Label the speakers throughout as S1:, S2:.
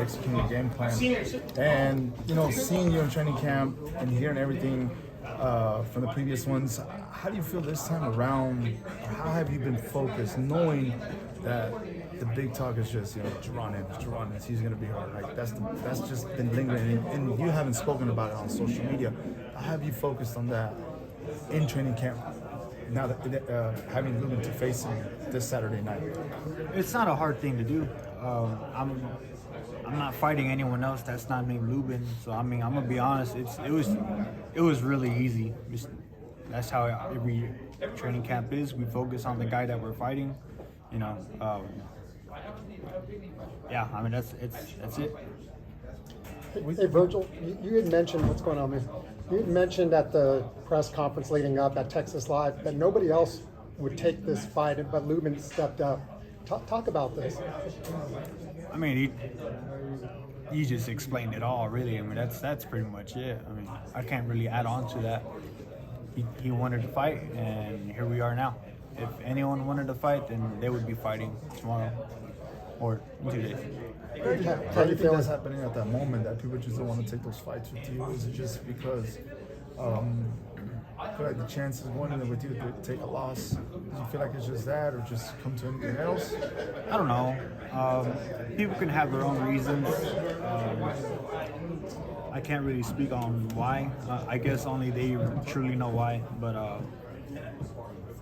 S1: executing your game plan. And, seeing you in training camp and hearing everything from the previous ones, how do you feel this time around? How have you been focused, knowing that the big talk is just, Jaron, he's going to be hard. Like, that's just been lingering, and you haven't spoken about it on social media. How have you focused on that in training camp? Now that having Lubin to face him this Saturday night,
S2: it's not a hard thing to do. I'm not fighting anyone else that's not named Lubin. So I'm gonna be honest. It was really easy. That's how every training camp is. We focus on the guy that we're fighting. That's it.
S3: Hey, Vergil, you had mentioned what's going on, man. You had mentioned at the press conference leading up at Texas Live that nobody else would take this fight, but Lubin stepped up. Talk about this.
S2: I mean, he just explained it all, really. I mean, that's pretty much it. I mean, I can't really add on to that. He wanted to fight, and here we are now. If anyone wanted to fight, then they would be fighting tomorrow or in 2 days.
S1: How do you think that's happening at that moment, that people just don't want to take those fights with you? Is it just because I feel like the chances winning with you to take a loss? Do you feel like it's just that, or just come to anything else?
S2: I don't know. People can have their own reasons. I can't really speak on why. I guess only they truly know why. But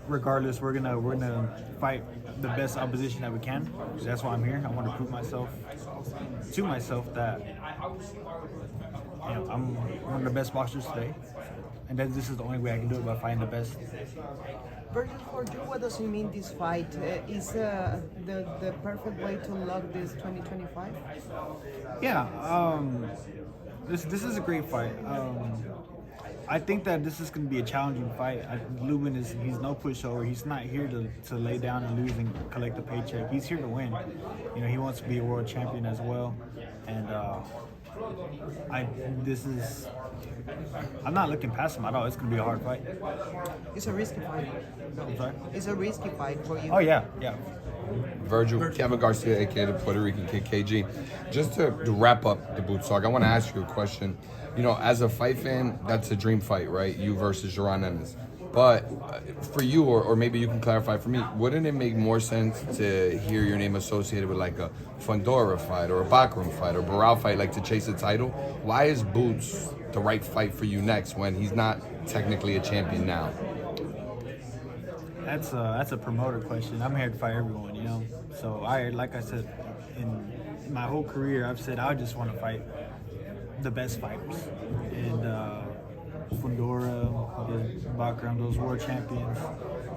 S2: regardless, we're gonna fight the best opposition that we can. That's why I'm here. I want to prove to myself that I'm one of the best boxers today, and that this is the only way I can do it, by fighting the best.
S4: Vergil, for you, what does it mean, this fight? Is the perfect way to lock this 2025?
S2: Yeah, this is a great fight. I think that this is going to be a challenging fight. Lubin he's no pushover. He's not here to lay down and lose and collect a paycheck. He's here to win. He wants to be a world champion as well. And I'm not looking past him at all. It's going to be a hard fight.
S4: It's a risky fight.
S2: I'm sorry?
S4: It's a risky fight for you.
S2: Oh, yeah.
S5: Vergil, Kevin Garcia, aka the Puerto Rican Kid KG. Just to wrap up the Boots Talk, I want to ask you a question. As a fight fan, that's a dream fight, right? You versus Jaron Ennis. But for you, or maybe you can clarify for me, wouldn't it make more sense to hear your name associated with like a Fundora fight or a Bakram fight or Barral fight, like to chase a title? Why is Boots the right fight for you next when he's not technically a champion now?
S2: That's a promoter question. I'm here to fight everyone, So like I said, in my whole career, I've said I just want to fight the best fighters. And Fundora, Bakram, those world champions.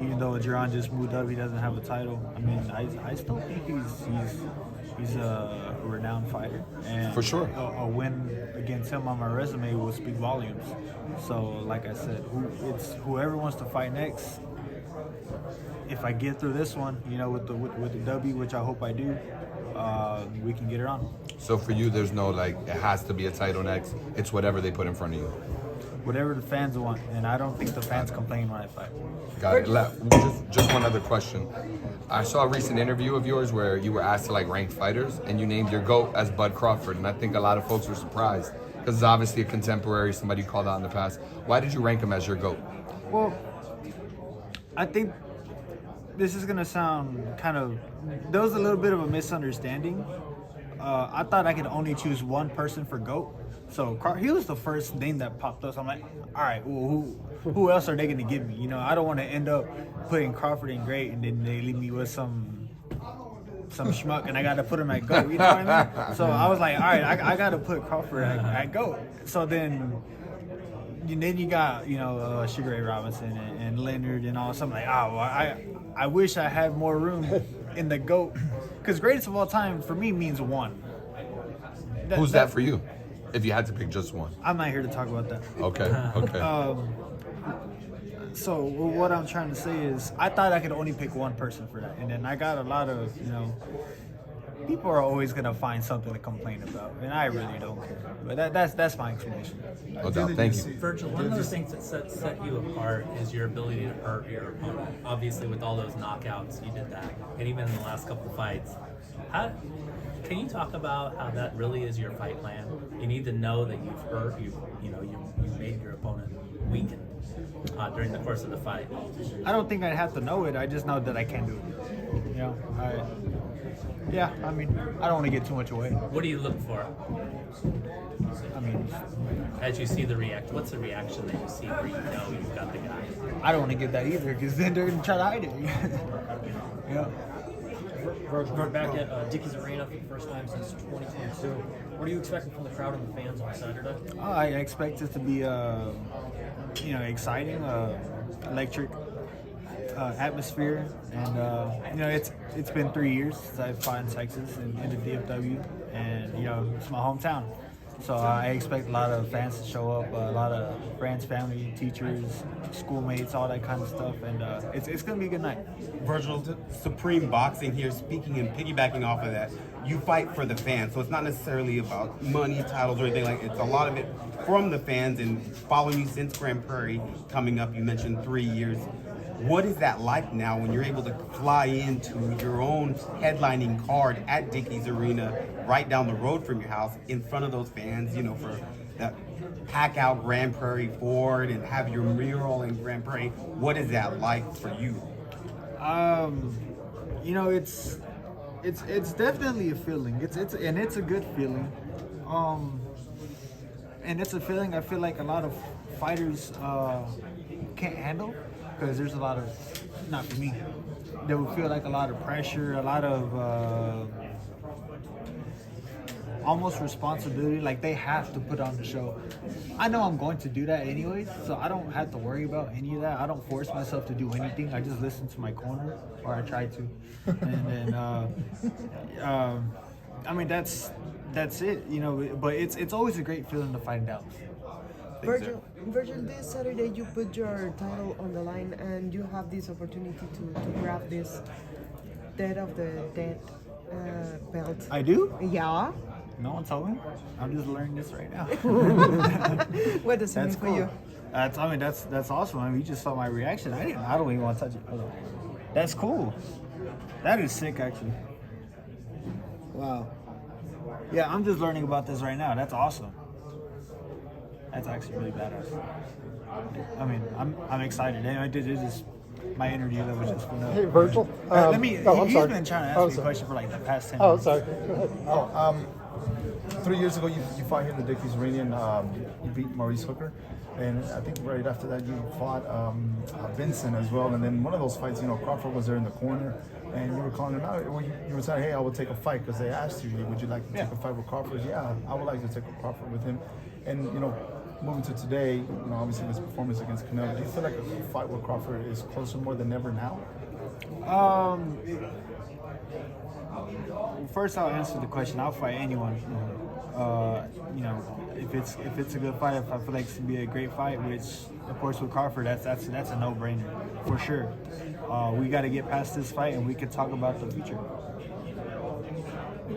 S2: Even though Jaron just moved up, he doesn't have a title. I mean, I still think he's a renowned fighter. And
S5: for sure,
S2: a win against him on my resume will speak volumes. So, like I said, it's whoever wants to fight next. If I get through this one, with the W, which I hope I do, we can get it on.
S5: So for you, there's no it has to be a title next. It's whatever they put in front of you.
S2: Whatever the fans want, and I don't think the fans complain when I fight.
S5: Got it. Just one other question. I saw a recent interview of yours where you were asked to rank fighters, and you named your GOAT as Bud Crawford, and I think a lot of folks were surprised because it's obviously a contemporary, somebody you called out in the past. Why did you rank him as your GOAT?
S2: Well, I think this is gonna sound there was a little bit of a misunderstanding. I thought I could only choose one person for GOAT. So he was the first name that popped up. So I'm like, all right, well, who else are they gonna give me? I don't want to end up putting Crawford in great and then they leave me with some schmuck and I got to put him at GOAT. You know what I mean? So I was like, all right, I got to put Crawford at GOAT. So then you got Sugar Ray Robinson and Leonard and all. So I'm like, I wish I had more room in the GOAT, because greatest of all time for me means one.
S5: Who's that for you? If you had to pick just one.
S2: I'm not here to talk about that.
S5: Okay.
S2: So what I'm trying to say is, I thought I could only pick one person for that, and then I got a lot of people are always gonna find something to complain about, and I really don't care. But that's my explanation.
S5: No doubt. Thank you.
S6: Vergil, one of those things that set you apart is your ability to hurt your opponent. Obviously, with all those knockouts, you did that, and even in the last couple of fights. Can you talk about how that really is your fight plan? You need to know that you've hurt, you made your opponent weaken during the course of the fight.
S2: I don't think I'd have to know it. I just know that I can do it. You know, I mean, I don't want to get too much away.
S6: What do you look for
S2: I mean,
S6: as you see the reaction? What's the reaction that you see where you know you've got the guy?
S2: I don't want to get that either because then they're gonna try to hide it. Yeah.
S7: We're back at Dickies Arena for the first time since 2022. What are you expecting from the crowd and the fans on Saturday?
S2: I expect it to be, exciting, electric atmosphere, and it's been 3 years since I've fought in Texas in the DFW, and it's my hometown. So I expect a lot of fans to show up, a lot of friends, family, teachers, schoolmates, all that kind of stuff, and it's gonna be a good night.
S8: Vergil, Supreme Boxing here, speaking and piggybacking off of that, you fight for the fans, so it's not necessarily about money, titles, or anything like. It's a lot of it from the fans, and following you since Grand Prairie coming up, you mentioned 3 years. What is that like now when you're able to fly into your own headlining card at Dickies Arena, right down the road from your house, in front of those fans, for that pack out Grand Prairie Ford and have your mural in Grand Prairie? What is that like for you?
S2: It's definitely a feeling. It's a good feeling. And it's a feeling I feel like a lot of fighters can't handle, because there's a lot of, not for me, they would feel like a lot of pressure, a lot of almost responsibility, like they have to put on the show. I know I'm going to do that anyways, so I don't have to worry about any of that. I don't force myself to do anything. I just listen to my corner, or I try to. And then, I mean, that's it, but it's always a great feeling to find out.
S4: Vergil, this Saturday you put your title on the line and you have this opportunity to grab this Dead of the Dead belt.
S2: I do?
S4: Yeah.
S2: No one told me. I'm just learning this right now.
S4: What does it mean for you?
S2: That's awesome. I mean, you just saw my reaction. I don't even want to touch it. Hold on. That's cool. That is sick, actually. Wow. Yeah, I'm just learning about this right now. That's awesome. That's actually really badass. I mean, I'm excited. And I did it just, my energy level just went up.
S3: Hey, Vergil.
S2: He's been trying to ask me a question for like the past 10 minutes.
S3: sorry. Go ahead.
S1: 3 years ago, you fought here in the Dickies Arena, and you beat Maurice Hooker. And I think right after that, you fought Vincent as well. And then one of those fights, Crawford was there in the corner, and you were calling him out. You were saying, hey, I will take a fight, because they asked you, would you like to take a fight with Crawford? Yeah, I would like to take a Crawford with him. And, moving to today, obviously his performance against Canelo, do you feel like a fight with Crawford is closer more than ever now?
S2: First, I'll answer the question. I'll fight anyone. If it's a good fight, if I feel like it's gonna be a great fight, which of course with Crawford, that's a no-brainer for sure. We got to get past this fight, and we can talk about the future.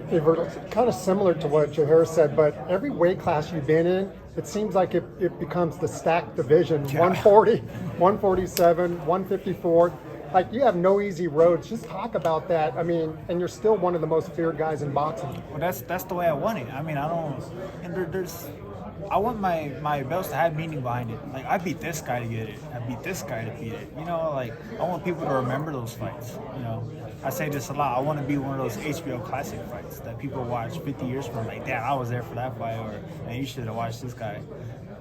S3: Hey, Vergil, it's kind of similar to what Jaron said, but every weight class you've been in, it seems like it becomes the stacked division. 140, 147, 154. Like, you have no easy roads. Just talk about that. I mean, and you're still one of the most feared guys in boxing.
S2: Well, that's the way I want it. I mean, I want my belts to have meaning behind it. Like, I beat this guy to get it. I beat this guy to beat it. Like, I want people to remember those fights. I say this a lot. I want to be one of those HBO classic fights that people watch 50 years from. Like, damn, I was there for that fight, or man, you should have watched this guy.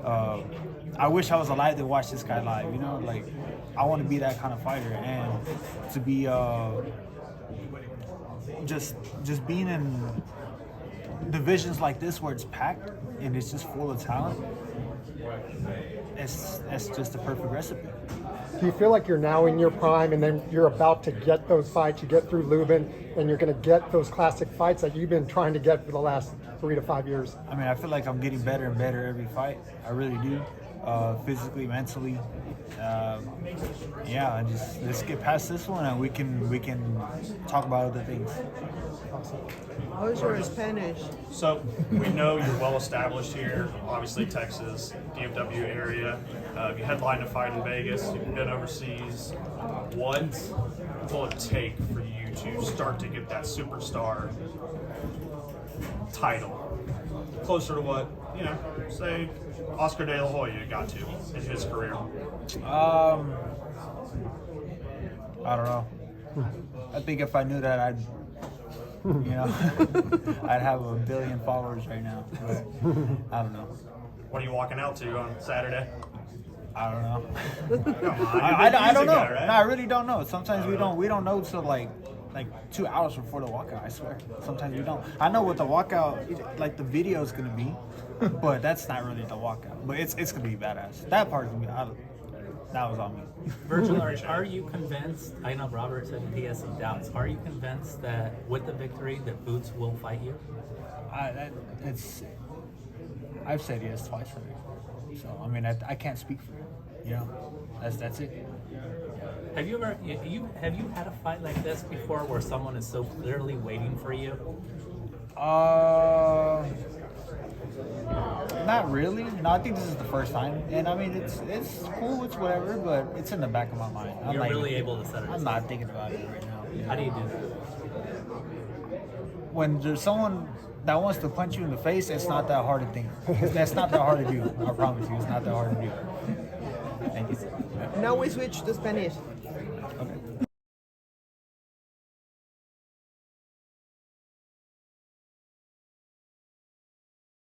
S2: I wish I was alive to watch this guy live. Like, I want to be that kind of fighter, and to be just being in divisions like this where it's packed and it's just full of talent. It's just the perfect recipe.
S3: Do you feel like you're now in your prime, and then you're about to get those fights? You get through Lubin, and you're going to get those classic fights that you've been trying to get for the last 3 to 5 years?
S2: I mean, I feel like I'm getting better and better every fight. I really do. Physically, mentally. Let's get past this one, and we can talk about other things.
S4: How's your Spanish?
S7: So we know you're well established here, obviously Texas, DFW area. You headlined a fight in Vegas. You've been overseas. What will it take for you to start to get that superstar title, closer to what, you know, say Oscar De La Hoya got to in his career?
S2: I don't know. I think if I knew that, I'd, you know, I'd have 1 billion followers right now. But I don't know.
S7: What are you walking out to on Saturday?
S2: I don't know.
S7: Come on,
S2: I don't know.
S7: Guy, right?
S2: No, I really don't know. Sometimes we don't know till like 2 hours before the walkout. I swear. Sometimes we don't. I know what the walkout, like the video is gonna be, but that's not really the walkout. But it's gonna be badass. That part's gonna be. That was on me.
S6: Virgil, are you convinced? I know Robert said he has some doubts. Are you convinced that with the victory, that Boots will fight you?
S2: I've said yes twice already. So I mean, I can't speak for him. You know, that's it.
S6: Have you ever have you had a fight like this before, where someone is so clearly waiting for you?
S2: Not really. No, I think this is the first time, and I mean it's cool, it's whatever, but it's in the back of my mind.
S6: You're really able to set it
S2: I'm
S6: aside.
S2: not thinking about it right now.
S6: How do you do that?
S2: When there's someone that wants to punch you in the face, it's not that hard to think. That's not that hard to do. I promise you, it's not that hard to do. Thank you.
S4: Now we switch to Spanish.
S2: Okay.